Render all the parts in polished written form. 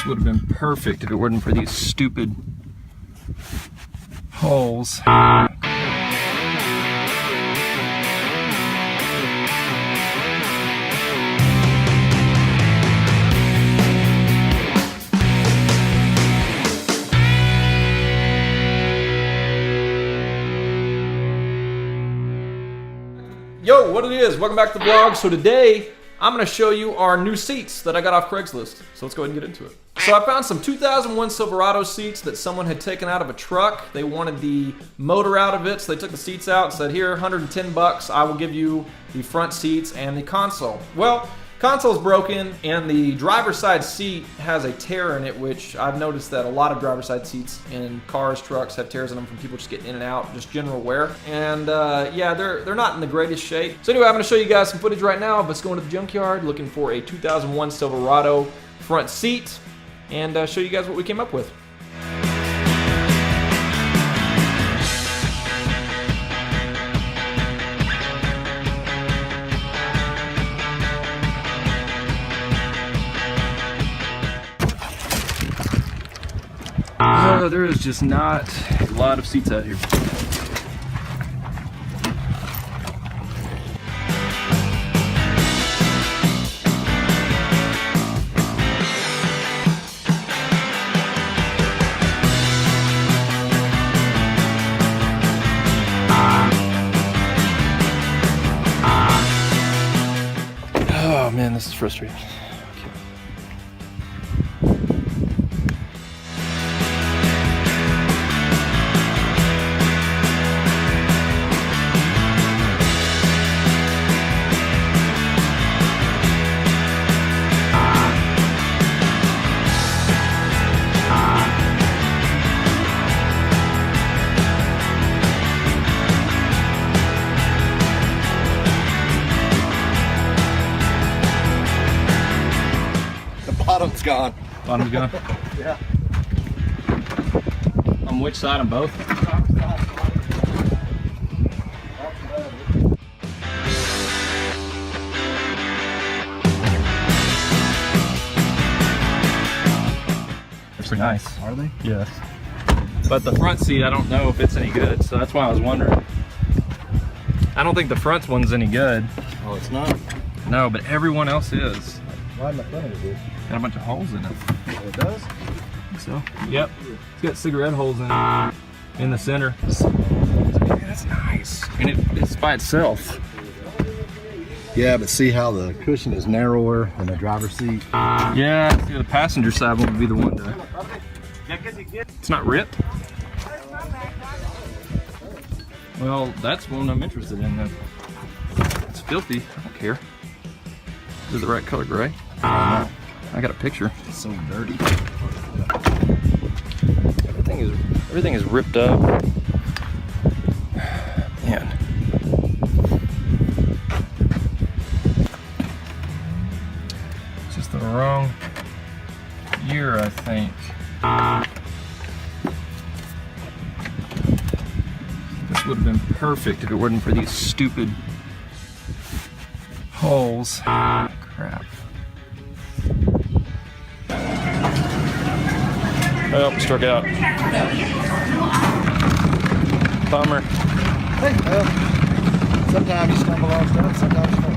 This would have been perfect if it weren't for these stupid holes. Yo, what it is? Welcome back to the vlog. So today, I'm going to show you our new seats that I got off Craigslist. So let's go ahead and get into it. So I found some 2001 Silverado seats that someone had taken out of a truck. They wanted the motor out of it, so they took the seats out and said, here, 110 bucks, I will give you the front seats and the console. Well, console's broken and the driver's side seat has a tear in it, which I've noticed that a lot of driver's side seats in cars, trucks have tears in them from people just getting in and out, just general wear. And yeah, they're not in the greatest shape. So anyway, I'm gonna show you guys some footage right now of us going to the junkyard looking for a 2001 Silverado front seat and show you guys what we came up with. There is just not a lot of seats out here. Oh man, this is frustrating. Bottom's gone. Bottom's gone? Yeah. On which side? On both? They're so nice. Are they? Yes. But the front seat, I don't know if it's any good, so that's why I was wondering. I don't think the front one's any good. Oh, it's not? No, but everyone else is. Why in the front of it? Got a bunch of holes in it. Oh, it does? I think so. Yep. It's got cigarette holes in it in the center. Yeah, that's nice. And it's by itself. Yeah, but see how the cushion is narrower than the driver's seat? Yeah, the passenger side one would be the one to... It's not ripped? Well, that's one I'm interested in then. It's filthy. I don't care. Is it the right color gray? I got a picture. It's so dirty. Everything is ripped up. Man. It's just the wrong year, I think. This would have been perfect if it weren't for these stupid holes. Crap. Oh, struck out. Bummer. Hey, well, sometimes you stumble on stuff, sometimes you don't.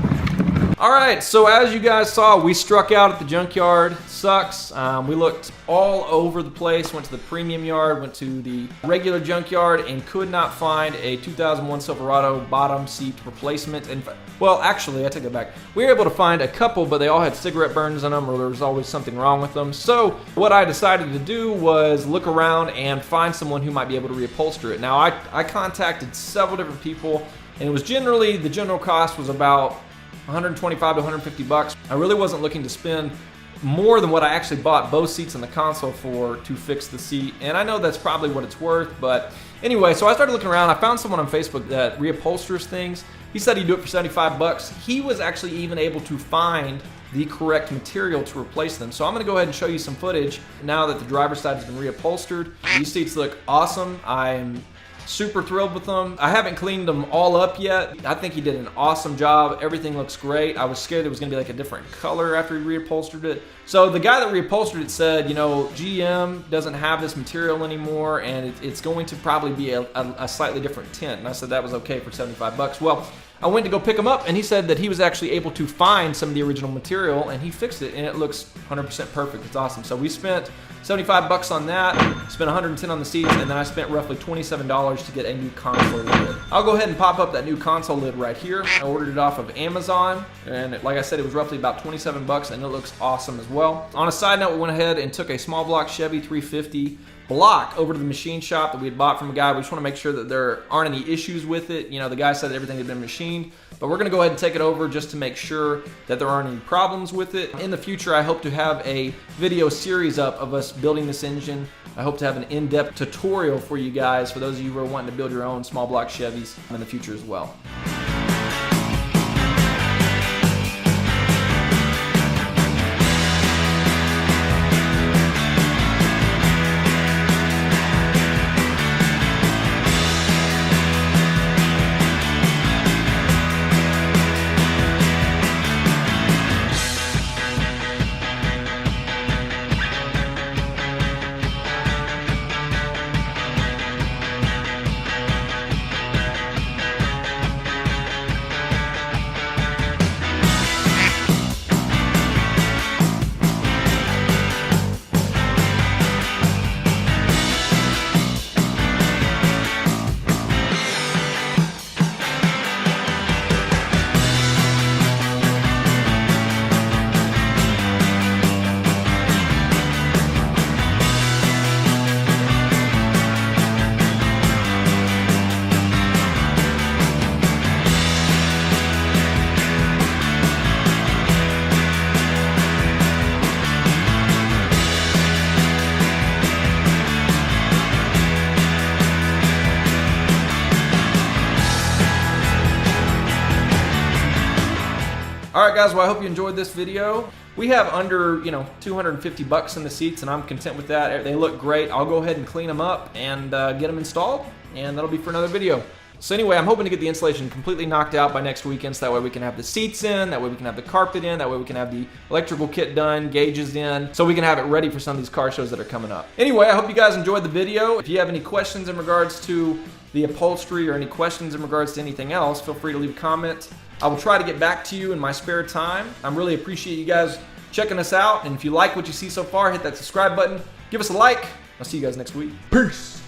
Alright, so as you guys saw, we struck out at the junkyard. Sucks. We looked all over the place, went to the premium yard, went to the regular junkyard, and could not find a 2001 Silverado bottom seat replacement. And well, actually, I take it back. We were able to find a couple, but they all had cigarette burns in them, or there was always something wrong with them. So what I decided to do was look around and find someone who might be able to reupholster it. Now, I contacted several different people, and it was generally, the general cost was about 125 to 150 bucks. I really wasn't looking to spend more than what I actually bought both seats and the console for to fix the seat, and I know that's probably what it's worth, but anyway, so I started looking around. I found someone on Facebook that reupholsters things. He said he'd do it for 75 bucks. He was actually even able to find the correct material to replace them. So I'm gonna go ahead and show you some footage now that the driver's side has been reupholstered. These seats look awesome. I'm Super thrilled with them. I haven't cleaned them all up yet. I think he did an awesome job. Everything looks great. I was scared it was gonna be like a different color after he reupholstered it. So the guy that reupholstered it said, you know, GM doesn't have this material anymore, and it's going to probably be a slightly different tint. And I said that was okay for 75 bucks. Well, I went to go pick him up, and he said that he was actually able to find some of the original material, and he fixed it, and it looks 100% perfect. It's awesome. So we spent 75 bucks on that, spent 110 on the seats, and then I spent roughly $27 to get a new console lid. I'll go ahead and pop up that new console lid right here. I ordered it off of Amazon, and like I said, it was roughly about 27 bucks, and it looks awesome as well. On a side note, we went ahead and took a small block Chevy 350 block over to the machine shop that we had bought from a guy. We just want to make sure that there aren't any issues with it. You know, the guy said that everything had been machined, but we're going to go ahead and take it over just to make sure that there aren't any problems with it. In the future, I hope to have a video series up of us building this engine. I hope to have an in-depth tutorial for you guys, for those of you who are wanting to build your own small block Chevys in the future as well. All right, guys, well, I hope you enjoyed this video. We have under, 250 bucks in the seats, and I'm content with that. They look great. I'll go ahead and clean them up and get them installed, and that'll be for another video. So anyway, I'm hoping to get the installation completely knocked out by next weekend, so that way we can have the seats in, that way we can have the carpet in, that way we can have the electrical kit done, gauges in, so we can have it ready for some of these car shows that are coming up. Anyway, I hope you guys enjoyed the video. If you have any questions in regards to the upholstery or any questions in regards to anything else, feel free to leave a comment. I will try to get back to you in my spare time. I really appreciate you guys checking us out, and if you like what you see so far, hit that subscribe button, give us a like. I'll see you guys next week. Peace!